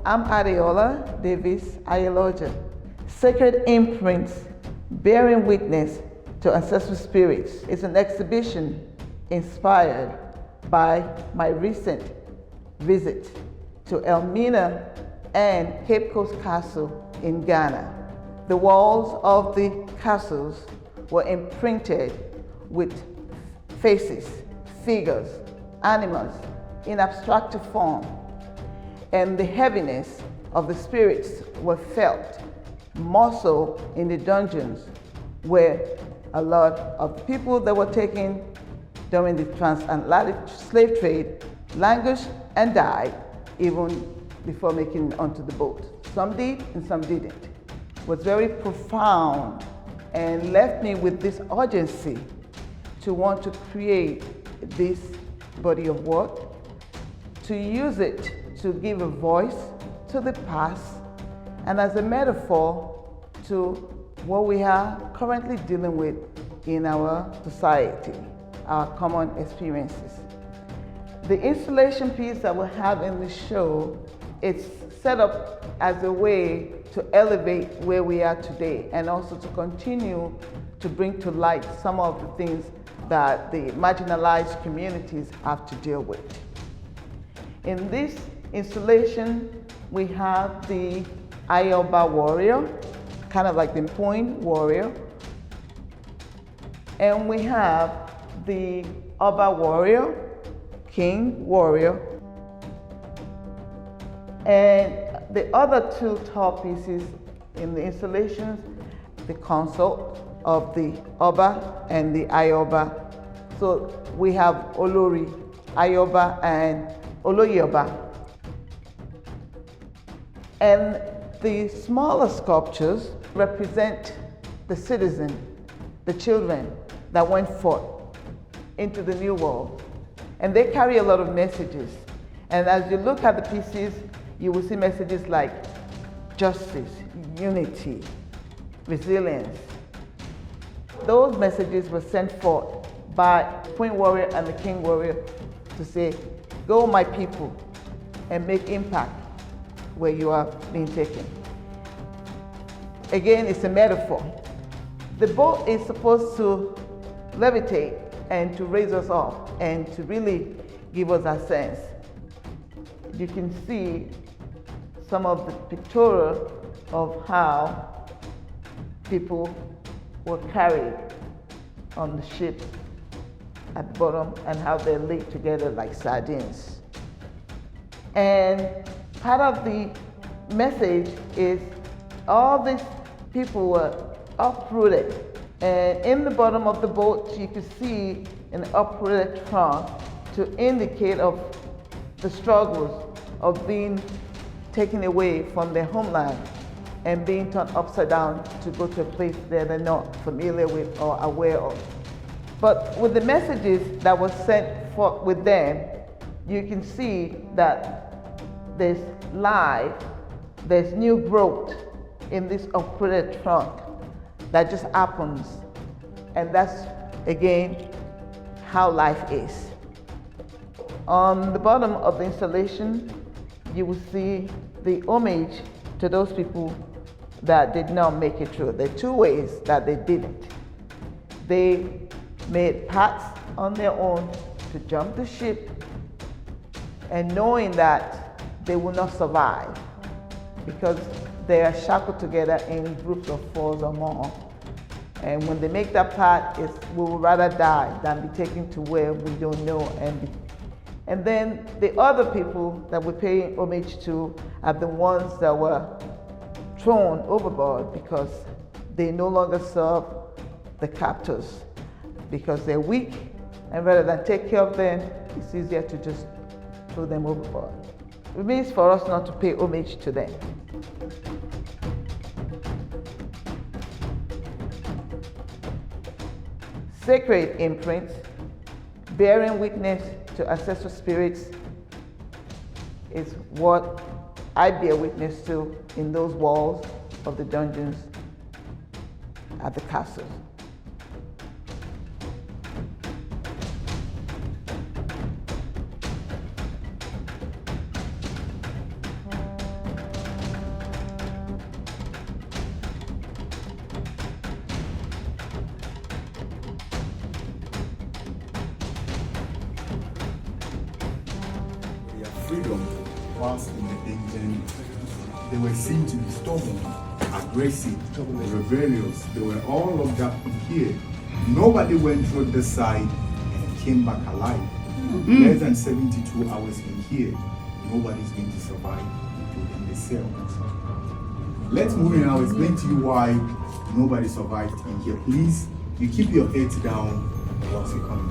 I'm Adeola Davies-Aiyeloja. Sacred Imprints, Bearing Witness to Ancestral Spirits is an exhibition inspired by my recent visit to Elmina and Cape Coast Castle in Ghana. The walls of the castles were imprinted with faces, figures, animals in abstractive form, and the heaviness of the spirits were felt more so in the dungeons, where a lot of people that were taken during the transatlantic slave trade languished and died even before making it onto the boat. Some did and some didn't. It was very profound and left me with this urgency to want to create this body of work, to use it to give a voice to the past and as a metaphor to what we are currently dealing with in our society, our common experiences. The installation piece that we have in the show, it's set up as a way to elevate where we are today and also to continue to bring to light some of the things that the marginalized communities have to deal with. In this installation, we have the Ayoba warrior, kind of like the point warrior, and we have the Oba warrior, king warrior, and the other two top pieces in the installations, the consort of the Oba and the Ayoba. So we have Olori, Ayoba, and Oloyoba. And the smaller sculptures represent the citizen, the children that went forth into the new world. And they carry a lot of messages. And as you look at the pieces, you will see messages like justice, unity, resilience. Those messages were sent forth by Queen Warrior and the King Warrior to say, go my people and make impact where you are being taken. Again, it's a metaphor. The boat is supposed to levitate and to raise us up and to really give us a sense. You can see some of the pictorial of how people were carried on the ship at the bottom and how they're laid together like sardines. And part of the message is all these people were uprooted. And in the bottom of the boat, you can see an uprooted trunk to indicate of the struggles of being taken away from their homeland and being turned upside down to go to a place that they're not familiar with or aware of. But with the messages that were sent forth with them, you can see that there's life, there's new growth in this uprooted trunk that just happens. And that's, again, how life is. On the bottom of the installation, you will see the homage to those people that did not make it through. There are two ways that they didn't. They made paths on their own to jump the ship and knowing that they will not survive because they are shackled together in groups of 4 or more. And when they make that path, we will rather die than be taken to where we don't know. And then the other people that we're paying homage to are the ones that were thrown overboard because they no longer serve the captors because they're weak, and rather than take care of them, it's easier to just throw them overboard. It means for us not to pay homage to them. Sacred imprints, bearing witness to ancestral spirits, is what I bear witness to in those walls of the dungeons at the castles. freedom whilst in the engine. They were seen to be stubborn, aggressive, rebellious. They were all locked up in here. Nobody went through this side and came back alive. Less than 72 hours in here, nobody's going to survive in the cell. Let's move in. I'll explain to you why nobody survived in here. Please, you keep your heads down whilst you come.